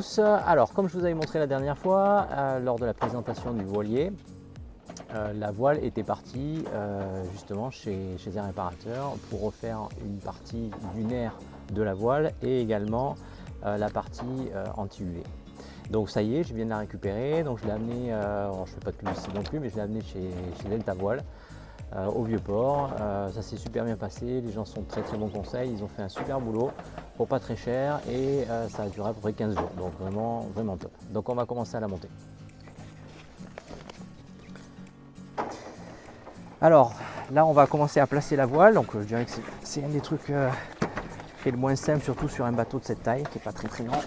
tous. Alors, comme je vous avais montré la dernière fois, lors de la présentation du voilier, la voile était partie justement chez un réparateur pour refaire une partie dunaire de la voile et également la partie anti-UV. Donc ça y est, je viens de la récupérer, donc je l'ai amené, je ne fais pas de publicité non plus, mais je l'ai amené chez Delta Voile au Vieux-Port. Ça s'est super bien passé, les gens sont très bons conseils, ils ont fait un super boulot pour pas très cher et ça a duré à peu près 15 jours, donc vraiment top. Donc on va commencer à la monter. Alors là on va commencer à placer la voile, donc je dirais que c'est un des trucs qui est le moins simple, surtout sur un bateau de cette taille qui n'est pas très grand.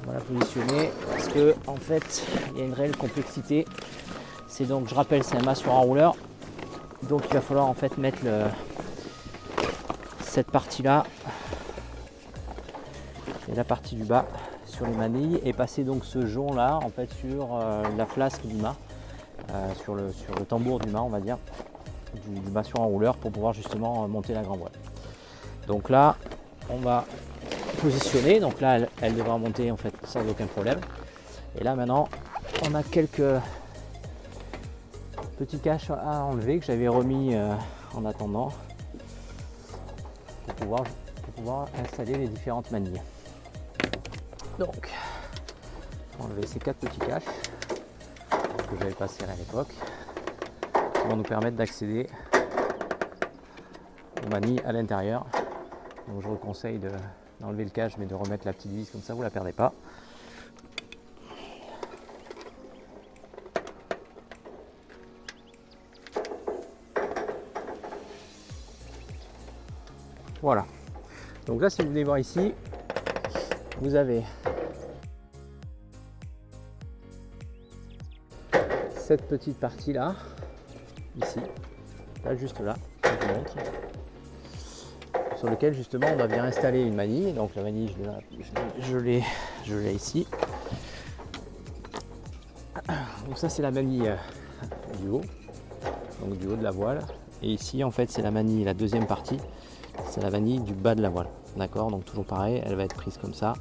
On va la positionner parce que en fait il y a une réelle complexité. C'est donc, je rappelle, c'est un mât sur enrouleur, donc il va falloir en fait mettre cette partie là et la partie du bas sur les manilles et passer donc ce jonc là en fait sur la flasque du mât, sur le tambour du mât, on va dire, du mât sur enrouleur, pour pouvoir justement monter la grand voile. Donc là on va positionner, donc là elle devra monter en fait sans aucun problème. Et là maintenant on a quelques petits caches à enlever que j'avais remis en attendant pour pouvoir installer les différentes manilles. Donc enlever ces 4 petits caches que j'avais pas serré à l'époque, qui vont nous permettre d'accéder aux manilles à l'intérieur. Donc je vous conseille d'enlever le cache mais de remettre la petite vis, comme ça vous la perdez pas. Voilà, donc là si vous venez voir ici, vous avez cette petite partie là, ici, là juste là, je vous montre, sur lequel justement on va bien installer une manille. Donc la manille je l'ai ici. Donc ça c'est la manille du haut, donc du haut de la voile, et ici en fait c'est la manille, la deuxième partie, c'est la manille du bas de la voile, d'accord. Donc toujours pareil, elle va être prise comme ça,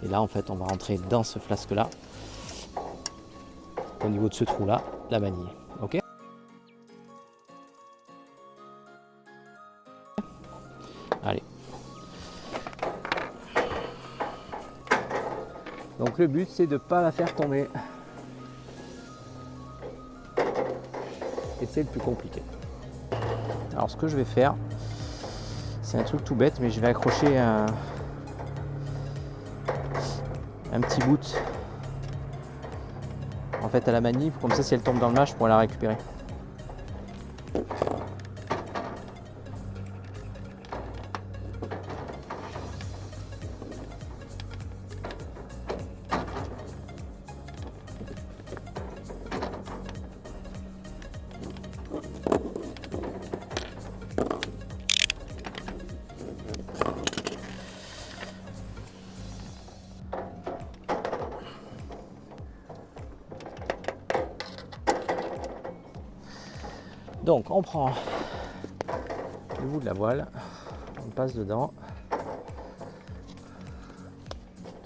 et là en fait on va rentrer dans ce flasque là, au niveau de ce trou là, la manille, ok. Allez, donc le but c'est de ne pas la faire tomber, et c'est le plus compliqué. Alors ce que je vais faire, c'est un truc tout bête, mais je vais accrocher un petit bout en fait à la manille, comme ça si elle tombe dans le mât, je pourrai la récupérer. Donc on prend le bout de la voile, on passe dedans,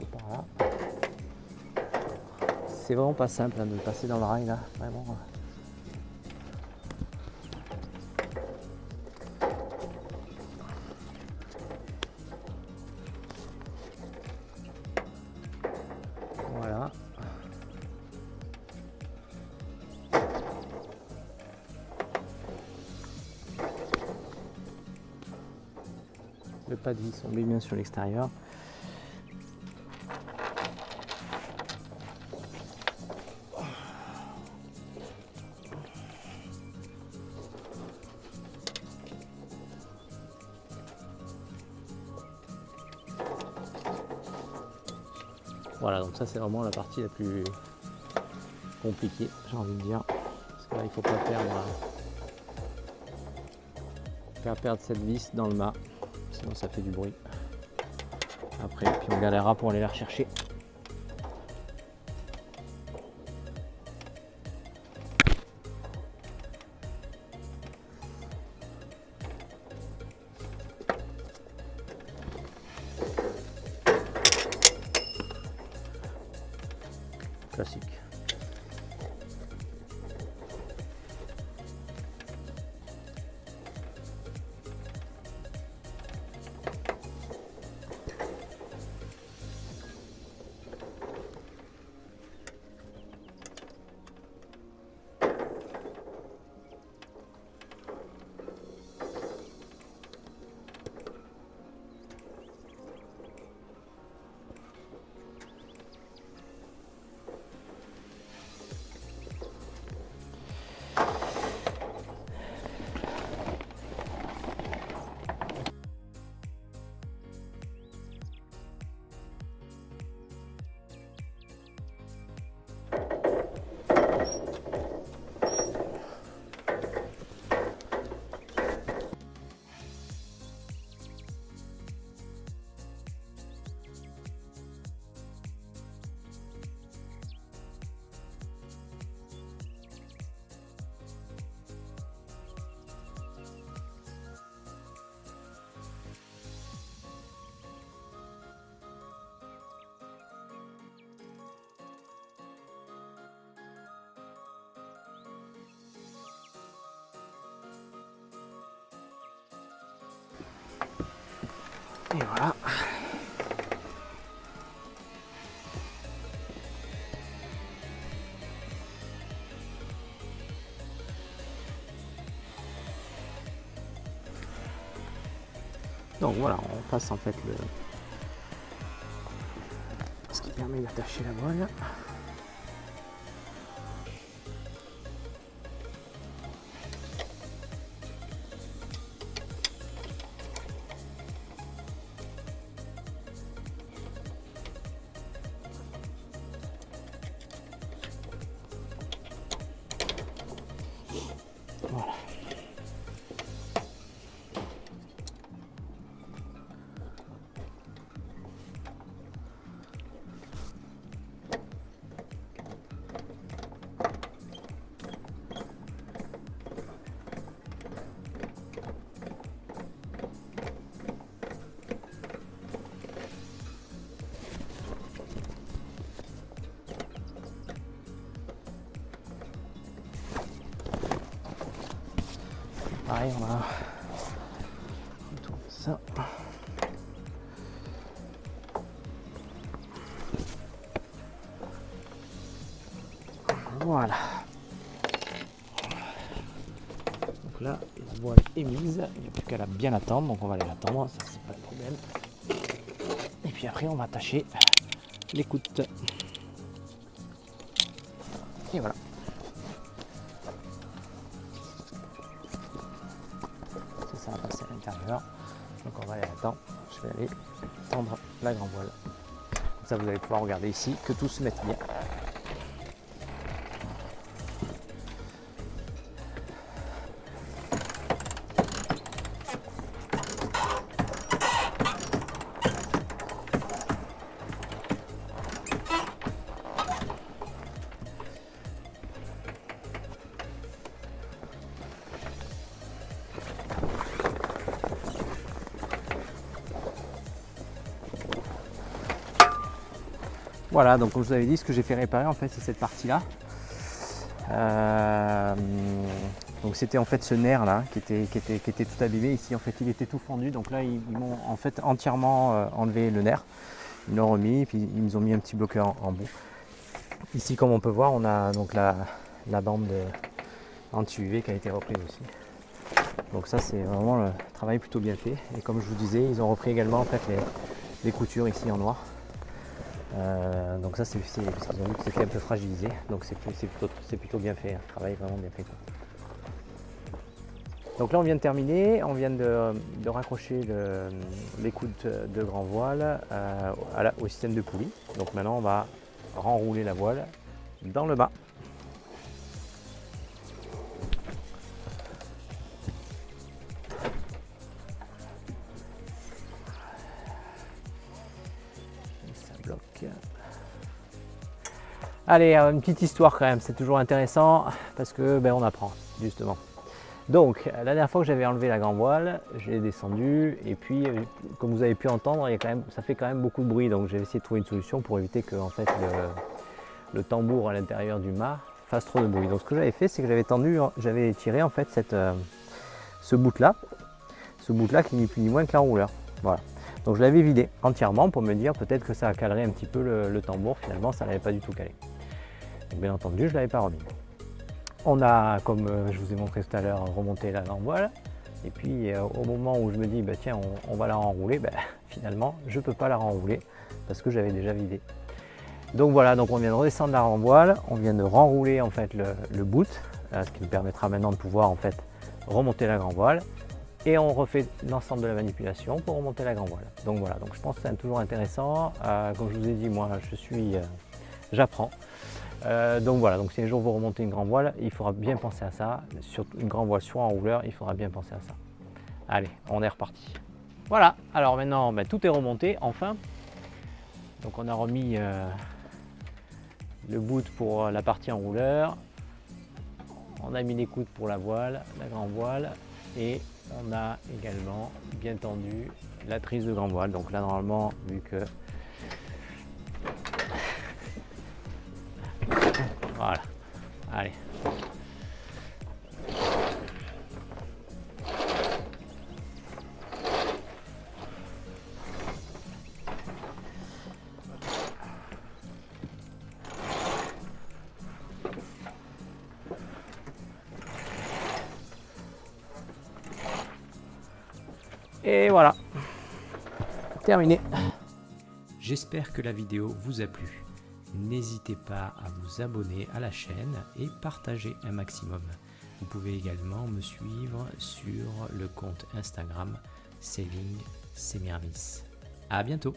par là. C'est vraiment pas simple hein, de le passer dans le rail là, vraiment. Voilà. Le pas de vis, on met bien sur l'extérieur. Voilà, donc ça c'est vraiment la partie la plus compliquée, j'ai envie de dire. Parce que là il ne faut pas perdre cette vis dans le mât, sinon ça fait du bruit. Après, puis on galérera pour aller la rechercher. classique. Et voilà. Donc voilà, on passe en fait ce qui permet d'attacher la voile. Voilà. Pareil, on tourne ça. Voilà. Donc là, la voile est mise, il n'y a plus qu'à la bien attendre, donc on va aller l'attendre, ça c'est pas le problème. Et puis après on va attacher l'écoute. Et voilà. Ça va passer à l'intérieur. Donc on va aller attendre. Je vais aller tendre la grand voile. Comme ça vous allez pouvoir regarder ici que tout se mette bien. Voilà, donc comme je vous avais dit, ce que j'ai fait réparer en fait c'est cette partie là. Donc c'était en fait ce nerf là qui était tout abîmé. Ici en fait il était tout fendu, donc là ils m'ont en fait entièrement enlevé le nerf. Ils l'ont remis, puis ils nous ont mis un petit bloqueur en bout. Ici comme on peut voir, on a donc la bande anti-UV qui a été reprise aussi. Donc ça c'est vraiment le travail plutôt bien fait. Et comme je vous disais, ils ont repris également en fait les coutures ici en noir. Donc ça c'est parce qu'ils ont vu que c'était un peu fragilisé, donc c'est plutôt bien fait, un travail vraiment bien fait. Donc là on vient de terminer, on vient de raccrocher l'écoute de grand voile au système de poulie. Donc maintenant on va renrouler la voile dans le bas. Allez, une petite histoire quand même, c'est toujours intéressant parce que on apprend justement. Donc la dernière fois que j'avais enlevé la grand voile, j'ai descendu et puis comme vous avez pu entendre, ça fait quand même beaucoup de bruit, donc j'ai essayé de trouver une solution pour éviter que en fait le tambour à l'intérieur du mât fasse trop de bruit. Donc ce que j'avais fait, c'est que j'avais tiré en fait ce bout-là qui n'est plus ni moins que l'enrouleur. Voilà. Donc je l'avais vidé entièrement pour me dire peut-être que ça calerait un petit peu le tambour. Finalement, ça n'avait pas du tout calé. Donc, bien entendu, je ne l'avais pas remis. On a, comme je vous ai montré tout à l'heure, remonté la grande voile. Et puis au moment où je me dis, bah, tiens, on va la renrouler, bah, finalement, je ne peux pas la renrouler parce que j'avais déjà vidé. Donc voilà, donc on vient de redescendre la renvoile, on vient de renrouler en fait le boot, ce qui nous permettra maintenant de pouvoir en fait remonter la grand voile. Et on refait l'ensemble de la manipulation pour remonter la grand voile. Donc voilà, donc je pense que c'est toujours intéressant. Comme je vous ai dit, moi j'apprends. Donc voilà, donc si un jour vous remontez une grand voile, il faudra bien penser à ça. Sur une grand voile sur enrouleur, il faudra bien penser à ça. Allez, on est reparti. Voilà, alors maintenant tout est remonté enfin. Donc on a remis le boot pour la partie enrouleur. On a mis les coudes pour la voile, la grand voile. Et on a également bien tendu la trise de grand voile. Donc là normalement, vu que voilà, allez. Et voilà, terminé. J'espère que la vidéo vous a plu. N'hésitez pas à vous abonner à la chaîne et partager un maximum. Vous pouvez également me suivre sur le compte Instagram Sailing Semiramis. À bientôt.